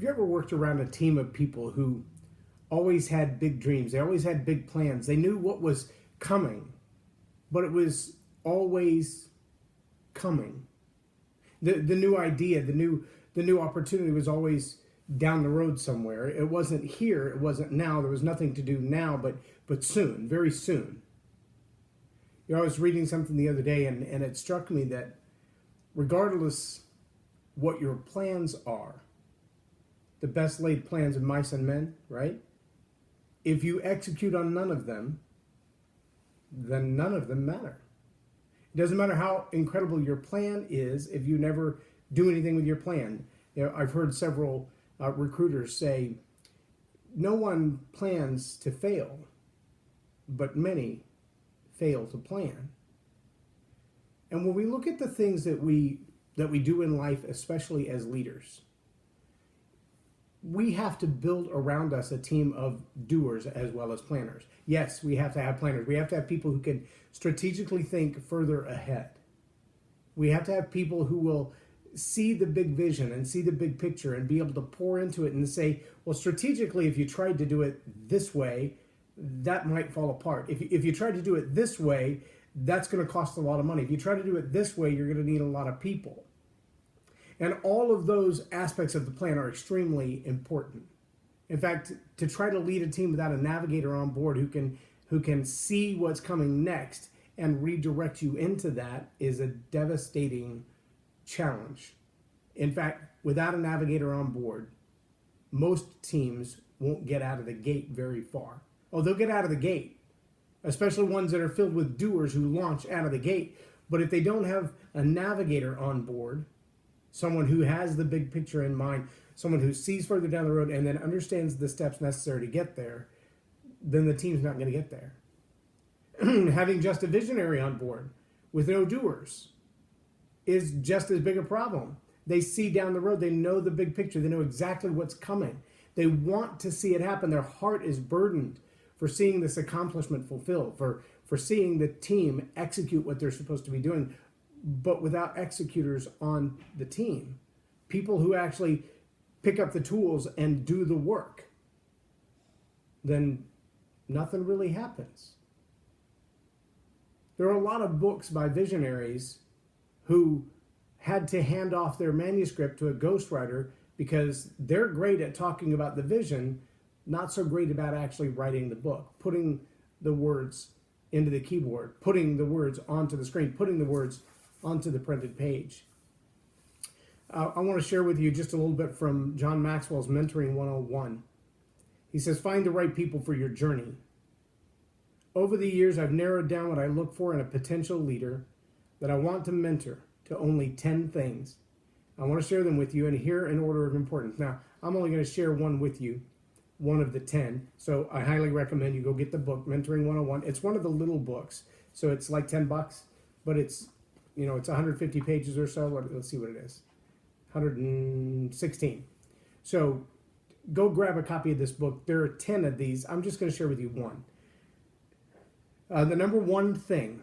Have you ever worked around a team of people who always had big dreams? They always had big plans. They knew what was coming, but it was always coming. The new idea, the new opportunity was always down the road somewhere. It wasn't here. It wasn't now. There was nothing to do now, but soon, very soon. You know, I was reading something the other day, and it struck me that regardless what your plans are, the best laid plans of mice and men, right? If you execute on none of them, then none of them matter. It doesn't matter how incredible your plan is if you never do anything with your plan. You know, I've heard several recruiters say, no one plans to fail, but many fail to plan. And when we look at the things that we do in life, especially as leaders, we have to build around us a team of doers as well as planners. Yes, we have to have planners. We have to have people who can strategically think further ahead. We have to have people who will see the big vision and see the big picture and be able to pour into it and say, well, strategically, if you tried to do it this way, that might fall apart. If you tried to do it this way, that's going to cost a lot of money. If you try to do it this way, you're going to need a lot of people. And all of those aspects of the plan are extremely important. In fact, to try to lead a team without a navigator on board who can see what's coming next and redirect you into that is a devastating challenge. In fact, without a navigator on board, most teams won't get out of the gate very far. Oh, they'll get out of the gate, especially ones that are filled with doers who launch out of the gate. But if they don't have a navigator on board, someone who has the big picture in mind, someone who sees further down the road and then understands the steps necessary to get there, then the team's not going to get there. Having just a visionary on board with no doers is just as big a problem. They see down the road. They know the big picture. They know exactly what's coming. They want to see it happen. Their heart is burdened for seeing this accomplishment fulfilled, for seeing the team execute what they're supposed to be doing. But without executors on the team, people who actually pick up the tools and do the work, then nothing really happens. There are a lot of books by visionaries who had to hand off their manuscript to a ghostwriter because they're great at talking about the vision, not so great about actually writing the book, putting the words into the keyboard, putting the words onto the screen, putting the words onto the printed page. I want to share with you just a little bit from John Maxwell's Mentoring 101. He says, find the right people for your journey. Over the years, I've narrowed down what I look for in a potential leader that I want to mentor to only 10 things. I want to share them with you and here in order of importance. Now, I'm only going to share one with you, one of the 10. So I highly recommend you go get the book, Mentoring 101. It's one of the little books. So it's like $10, but it's 150 pages or so. Let's see what it is. 116. So go grab a copy of this book. There are 10 of these. I'm just going to share with you one. The number one thing,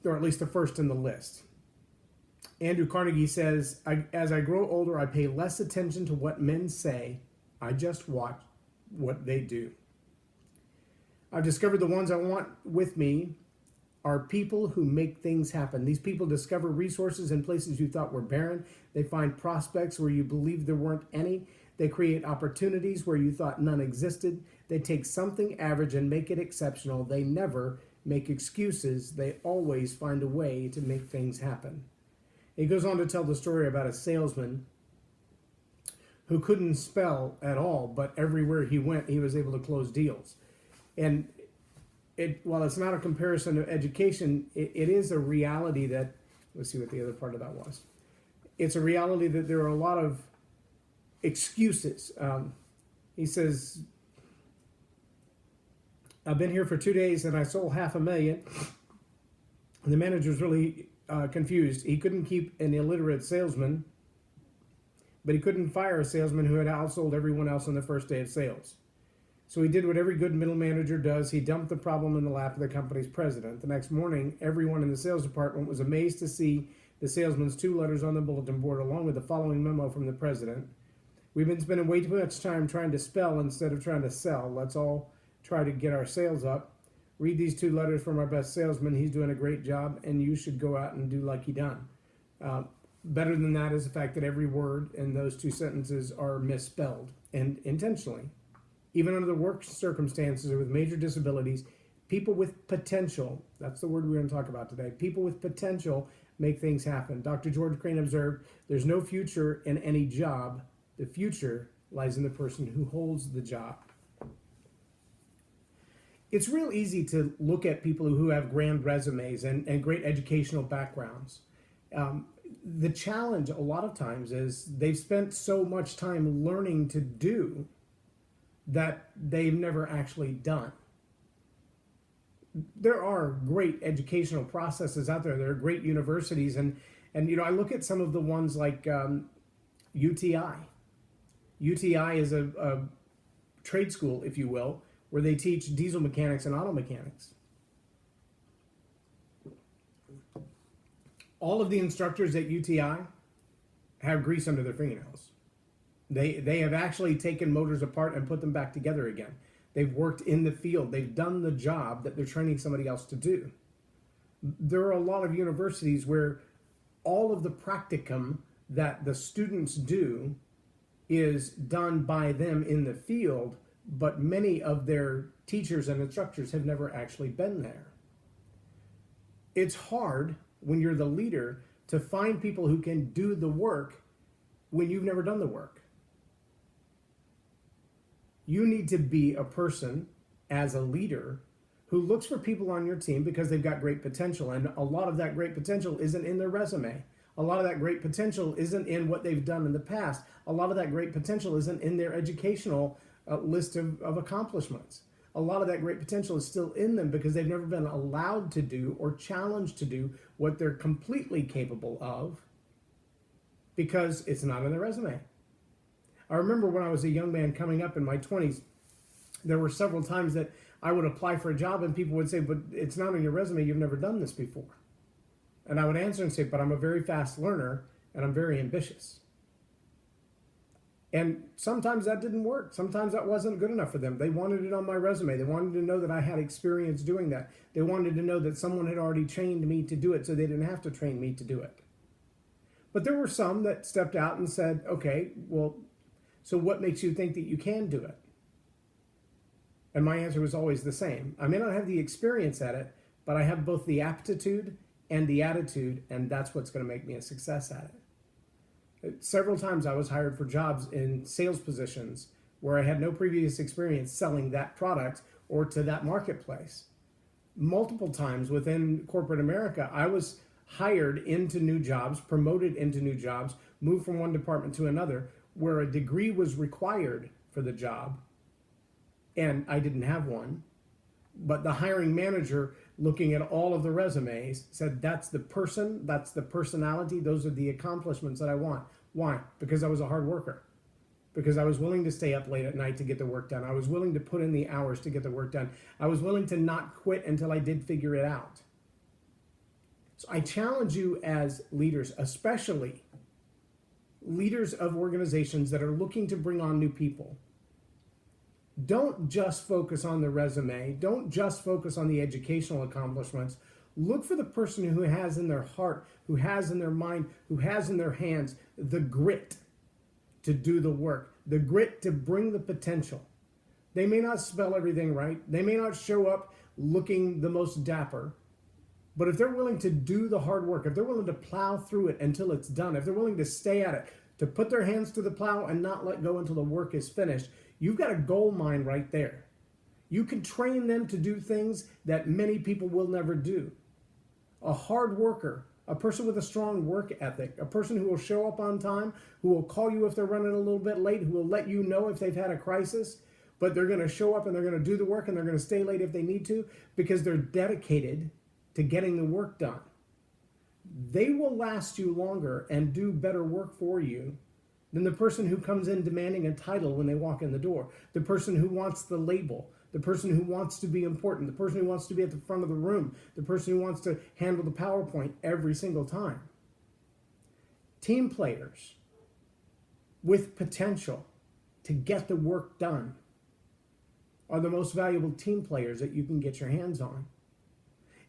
or at least the first in the list. Andrew Carnegie says, as I grow older, I pay less attention to what men say. I just watch what they do. I've discovered the ones I want with me are people who make things happen. These people discover resources in places you thought were barren. They find prospects where you believed there weren't any. They create opportunities where you thought none existed. They take something average and make it exceptional. They never make excuses. They always find a way to make things happen. He goes on to tell the story about a salesman who couldn't spell at all, but everywhere he went, he was able to close deals. And while it's not a comparison to education, it is a reality that, let's see what the other part of that was. It's a reality that there are a lot of excuses. He says, I've been here for 2 days and I sold $500,000. And the manager's really confused. He couldn't keep an illiterate salesman, but he couldn't fire a salesman who had outsold everyone else on the first day of sales. So he did what every good middle manager does. He dumped the problem in the lap of the company's president. The next morning, everyone in the sales department was amazed to see the salesman's 2 letters on the bulletin board along with the following memo from the president. We've been spending way too much time trying to spell instead of trying to sell. Let's all try to get our sales up. Read these 2 letters from our best salesman. He's doing a great job, and you should go out and do like he done. Better than that is the fact that every word in those 2 sentences are misspelled, and intentionally. Even under the work circumstances or with major disabilities, people with potential, that's the word we're going to talk about today, people with potential make things happen. Dr. George Crane observed, there's no future in any job. The future lies in the person who holds the job. It's real easy to look at people who have grand resumes and great educational backgrounds. The challenge a lot of times is they've spent so much time learning to do that they've never actually done. There are great educational processes out there. There are great universities, and I look at some of the ones like UTI. UTI is a trade school, if you will, where they teach diesel mechanics and auto mechanics. All of the instructors at UTI have grease under their fingernails. They have actually taken motors apart and put them back together again. They've worked in the field. They've done the job that they're training somebody else to do. There are a lot of universities where all of the practicum that the students do is done by them in the field, but many of their teachers and instructors have never actually been there. It's hard when you're the leader to find people who can do the work when you've never done the work. You need to be a person as a leader who looks for people on your team because they've got great potential, and a lot of that great potential isn't in their resume. A lot of that great potential isn't in what they've done in the past. A lot of that great potential isn't in their educational list of accomplishments. A lot of that great potential is still in them because they've never been allowed to do or challenged to do what they're completely capable of because it's not in their resume. I remember when I was a young man coming up in my 20s, there were several times that I would apply for a job and people would say, but it's not on your resume, you've never done this before. And I would answer and say, but I'm a very fast learner and I'm very ambitious. And sometimes that didn't work. Sometimes that wasn't good enough for them. They wanted it on my resume. They wanted to know that I had experience doing that. They wanted to know that someone had already trained me to do it so they didn't have to train me to do it. But there were some that stepped out and said, okay, well, so what makes you think that you can do it? And my answer was always the same. I may not have the experience at it, but I have both the aptitude and the attitude, and that's what's going to make me a success at it. Several times I was hired for jobs in sales positions where I had no previous experience selling that product or to that marketplace. Multiple times within corporate America, I was hired into new jobs, promoted into new jobs, moved from one department to another, where a degree was required for the job, and I didn't have one. But the hiring manager, looking at all of the resumes, said, that's the person, that's the personality, those are the accomplishments that I want. Why? Because I was a hard worker. Because I was willing to stay up late at night to get the work done. I was willing to put in the hours to get the work done. I was willing to not quit until I did figure it out. So I challenge you as leaders, especially leaders of organizations that are looking to bring on new people. Don't just focus on the resume. Don't just focus on the educational accomplishments. Look for the person who has in their heart, who has in their mind, who has in their hands the grit to do the work, the grit to bring the potential. They may not spell everything right. They may not show up looking the most dapper. But if they're willing to do the hard work, if they're willing to plow through it until it's done, if they're willing to stay at it, to put their hands to the plow and not let go until the work is finished, you've got a gold mine right there. You can train them to do things that many people will never do. A hard worker, a person with a strong work ethic, a person who will show up on time, who will call you if they're running a little bit late, who will let you know if they've had a crisis, but they're going to show up and they're going to do the work and they're going to stay late if they need to because they're dedicated to getting the work done. They will last you longer and do better work for you than the person who comes in demanding a title when they walk in the door, the person who wants the label, the person who wants to be important, the person who wants to be at the front of the room, the person who wants to handle the PowerPoint every single time. Team players with potential to get the work done are the most valuable team players that you can get your hands on.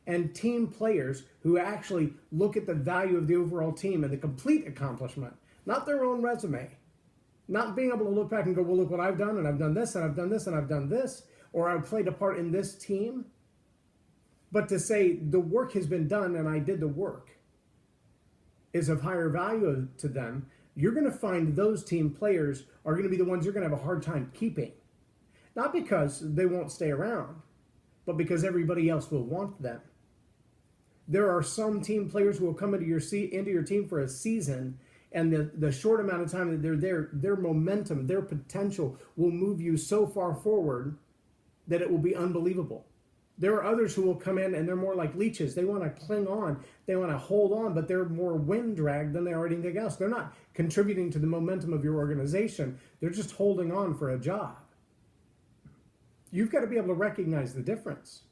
And team players who actually look at the value of the overall team and the complete accomplishment, not their own resume, not being able to look back and go, well, look what I've done, and I've done this, and I've done this, and I've done this, or I've played a part in this team, but to say the work has been done and I did the work is of higher value to them. You're going to find those team players are going to be the ones you're going to have a hard time keeping. Not because they won't stay around, but because everybody else will want them. There are some team players who will come into your team for a season, and the short amount of time that they're there, their momentum, their potential will move you so far forward that it will be unbelievable. There are others who will come in and they're more like leeches. They want to cling on. They want to hold on, but they're more wind dragged than they are anything else. They're not contributing to the momentum of your organization. They're just holding on for a job. You've got to be able to recognize the difference.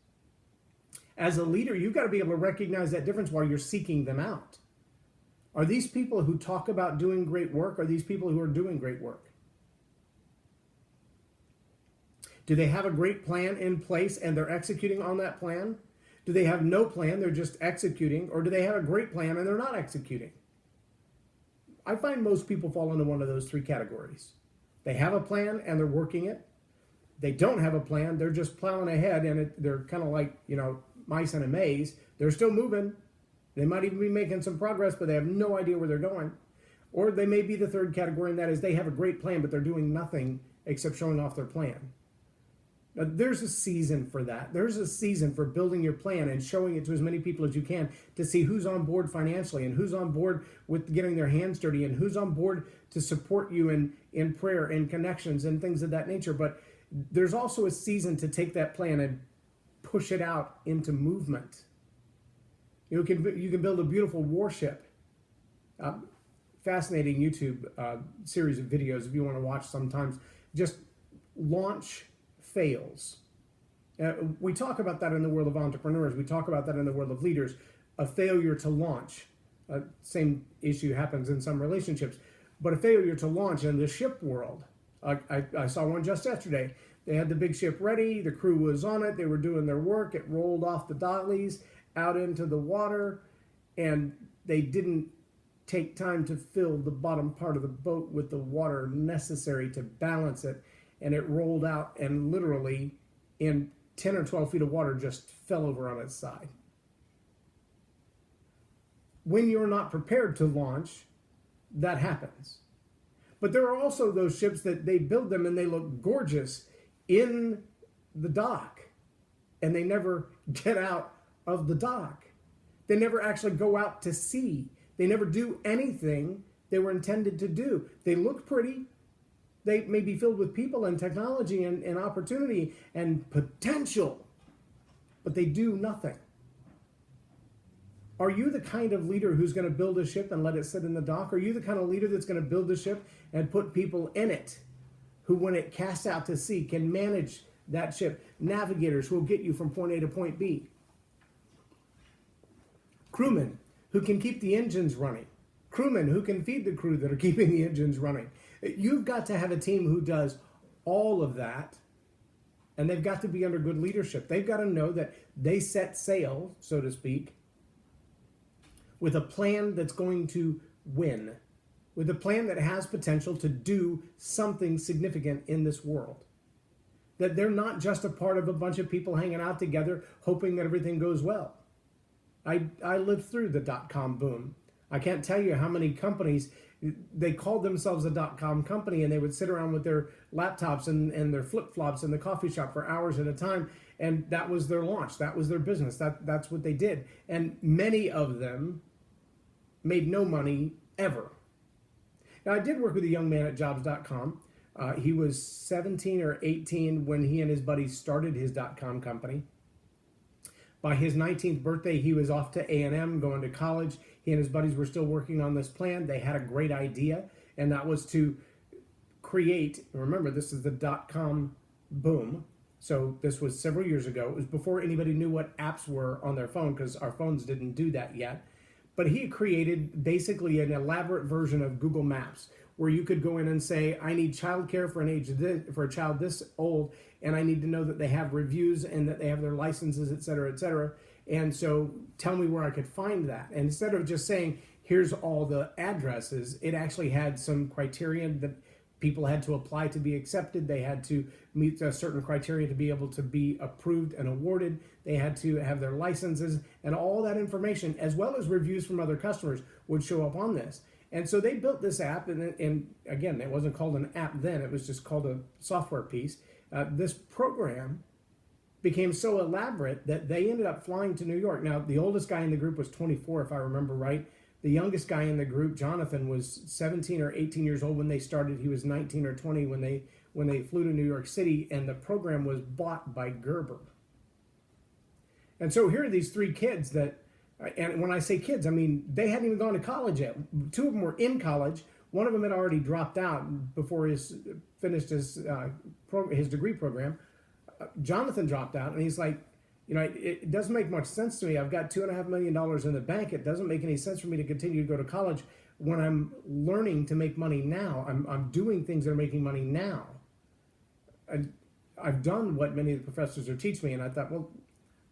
As a leader, you've got to be able to recognize that difference while you're seeking them out. Are these people who talk about doing great work? Are these people who are doing great work? Do they have a great plan in place and they're executing on that plan? Do they have no plan, they're just executing? Or do they have a great plan and they're not executing? I find most people fall into one of those three categories. They have a plan and they're working it. They don't have a plan, they're just plowing ahead, and they're kind of like, mice in a maze. They're still moving. They might even be making some progress, but they have no idea where they're going. Or they may be the third category, and that is they have a great plan, but they're doing nothing except showing off their plan. Now, there's a season for that. There's a season for building your plan and showing it to as many people as you can to see who's on board financially and who's on board with getting their hands dirty and who's on board to support you in prayer and connections and things of that nature. But there's also a season to take that plan and push it out into movement. You can build a beautiful warship. Fascinating YouTube series of videos if you want to watch sometimes. Just launch fails. We talk about that in the world of entrepreneurs. We talk about that in the world of leaders. A failure to launch. Same issue happens in some relationships. But a failure to launch in the ship world. I saw one just yesterday. They had the big ship ready. The crew was on it. They were doing their work. It rolled off the dollies out into the water. And they didn't take time to fill the bottom part of the boat with the water necessary to balance it. And it rolled out and literally in 10 or 12 feet of water just fell over on its side. When you're not prepared to launch, that happens. But there are also those ships that they build them and they look gorgeous in the dock, and they never get out of the dock. They never actually go out to sea. They never do anything they were intended to do. They look pretty. They may be filled with people and technology and opportunity and potential, but they do nothing. Are you the kind of leader who's going to build a ship and let it sit in the dock? Are you the kind of leader that's going to build a ship and put people in it who, when it casts out to sea, can manage that ship? Navigators who will get you from point A to point B. Crewmen who can keep the engines running. Crewmen who can feed the crew that are keeping the engines running. You've got to have a team who does all of that, and they've got to be under good leadership. They've got to know that they set sail, so to speak, with a plan that's going to win, with a plan that has potential to do something significant in this world. That they're not just a part of a bunch of people hanging out together hoping that everything goes well. I lived through the dot-com boom. I can't tell you how many companies, they called themselves a dot-com company, and they would sit around with their laptops and their flip-flops in the coffee shop for hours at a time, and that was their launch. That was their business. That's what they did. And many of them made no money ever. Now, I did work with a young man at jobs.com. He was 17 or 18 when he and his buddies started his dot-com company. By his 19th birthday, he was off to A&M, going to college. He and his buddies were still working on this plan. They had a great idea, and that was to create, remember, this is the dot-com boom. So this was several years ago. It was before anybody knew what apps were on their phone, because our phones didn't do that yet. But he created basically an elaborate version of Google Maps, where you could go in and say, I need childcare for for a child this old, and I need to know that they have reviews and that they have their licenses, et cetera, et cetera. And so tell me where I could find that. And instead of just saying, here's all the addresses, it actually had some criterion that people had to apply to be accepted. They had to meet a certain criteria to be able to be approved and awarded. They had to have their licenses, and all that information, as well as reviews from other customers, would show up on this. And so they built this app, and again, it wasn't called an app then, it was just called a software piece. This program became so elaborate that they ended up flying to New York. Now, the oldest guy in the group was 24, if I remember right. The youngest guy in the group, Jonathan, was 17 or 18 years old when they started. He was 19 or 20 when they flew to New York City, and the program was bought by Gerber. And so here are these three kids that, and when I say kids, I mean they hadn't even gone to college yet. Two of them were in college. One of them had already dropped out before he finished his degree program. Jonathan dropped out, and he's like, it doesn't make much sense to me. I've got $2.5 million in the bank. It doesn't make any sense for me to continue to go to college when I'm learning to make money now. I'm doing things that are making money now. I've done what many of the professors are teaching me, and I thought, well,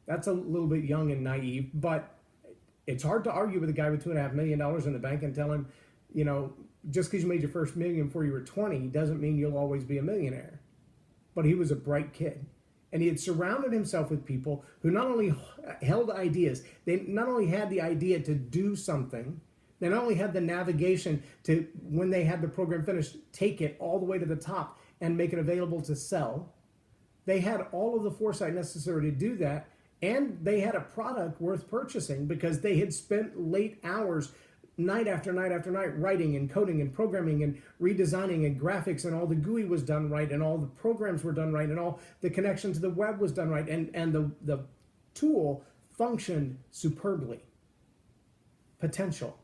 that's a little bit young and naive, but it's hard to argue with a guy with $2.5 million in the bank and tell him, just because you made your first million before you were 20 doesn't mean you'll always be a millionaire. But he was a bright kid. And he had surrounded himself with people who not only held ideas, they not only had the idea to do something, they not only had the navigation to, when they had the program finished, take it all the way to the top and make it available to sell. They had all of the foresight necessary to do that, and they had a product worth purchasing because they had spent late hours, night after night after night, writing and coding and programming and redesigning and graphics, and all the GUI was done right, and all the programs were done right, and all the connection to the web was done right, and the tool functioned superbly. Potential.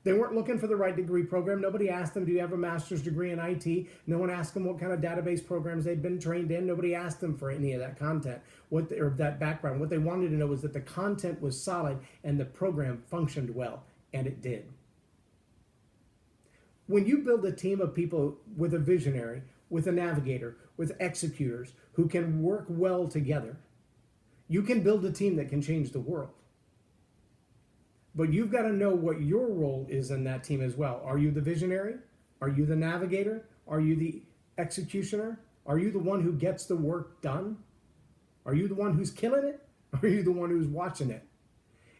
They weren't looking for the right degree program. Nobody asked them, do you have a master's degree in IT? No one asked them what kind of database programs they'd been trained in. Nobody asked them for any of that content or that background. What they wanted to know was that the content was solid and the program functioned well. And it did. When you build a team of people with a visionary, with a navigator, with executors who can work well together, you can build a team that can change the world. But you've got to know what your role is in that team as well. Are you the visionary? Are you the navigator? Are you the executioner? Are you the one who gets the work done? Are you the one who's killing it? Or are you the one who's watching it?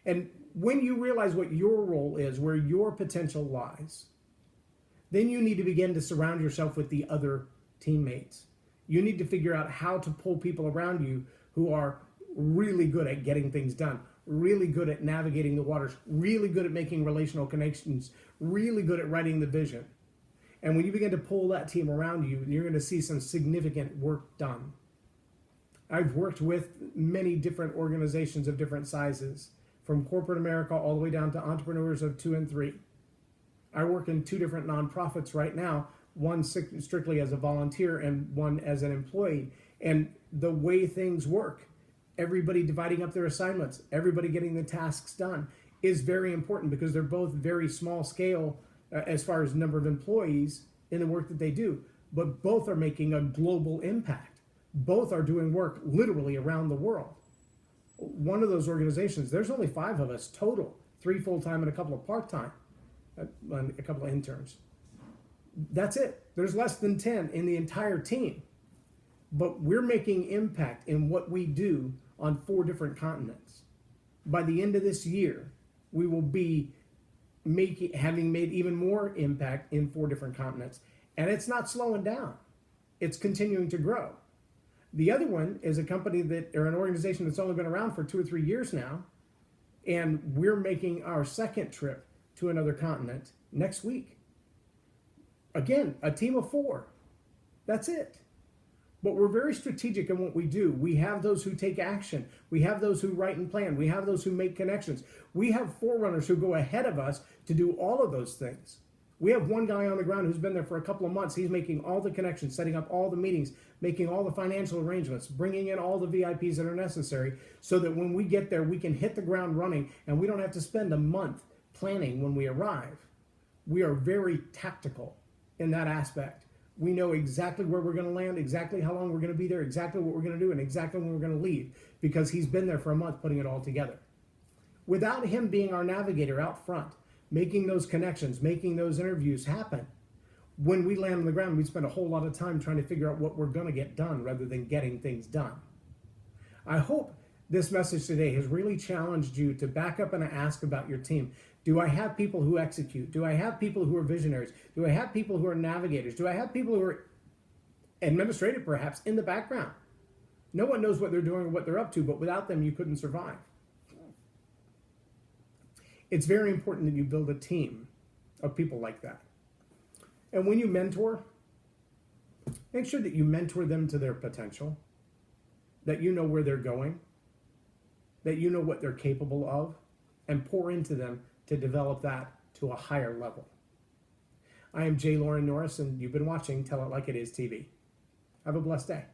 And when you realize what your role is, where your potential lies, then you need to begin to surround yourself with the other teammates. You need to figure out how to pull people around you who are really good at getting things done, really good at navigating the waters, really good at making relational connections, really good at writing the vision. And when you begin to pull that team around you, you're going to see some significant work done. I've worked with many different organizations of different sizes, from corporate America all the way down to entrepreneurs of 2 and 3. I work in 2 different nonprofits right now, one strictly as a volunteer and one as an employee. And the way things work, everybody dividing up their assignments, everybody getting the tasks done, is very important because they're both very small scale as far as number of employees in the work that they do. But both are making a global impact. Both are doing work literally around the world. One of those organizations, there's only 5 of us total, 3 full-time and a couple of part-time, and a couple of interns. That's it. There's less than 10 in the entire team. But we're making impact in what we do on 4 different continents. By the end of this year, we will be having made even more impact in 4 different continents. And it's not slowing down. It's continuing to grow. The other one is a company or an organization that's only been around for 2 or 3 years now, and we're making our 2nd trip to another continent next week. Again, a team of 4. That's it. But we're very strategic in what we do. We have those who take action. We have those who write and plan. We have those who make connections. We have forerunners who go ahead of us to do all of those things. We have one guy on the ground who's been there for a couple of months. He's making all the connections, setting up all the meetings, making all the financial arrangements, bringing in all the VIPs that are necessary so that when we get there, we can hit the ground running and we don't have to spend a month planning when we arrive. We are very tactical. in that aspect. We know exactly where we're going to land, exactly how long we're going to be there, exactly what we're going to do, and exactly when we're going to leave, because he's been there for a month putting it all together. Without him being our navigator out front, making those connections, making those interviews happen, when we land on the ground, we spend a whole lot of time trying to figure out what we're going to get done rather than getting things done. I hope this message today has really challenged you to back up and ask about your team. Do I have people who execute? Do I have people who are visionaries? Do I have people who are navigators? Do I have people who are administrative, perhaps, in the background? No one knows what they're doing or what they're up to, but without them, you couldn't survive. It's very important that you build a team of people like that. And when you mentor, make sure that you mentor them to their potential, that you know where they're going, that you know what they're capable of, and pour into them to develop that to a higher level. I am J Loren Norris, and you've been watching Tell It Like It Is TV. Have a blessed day.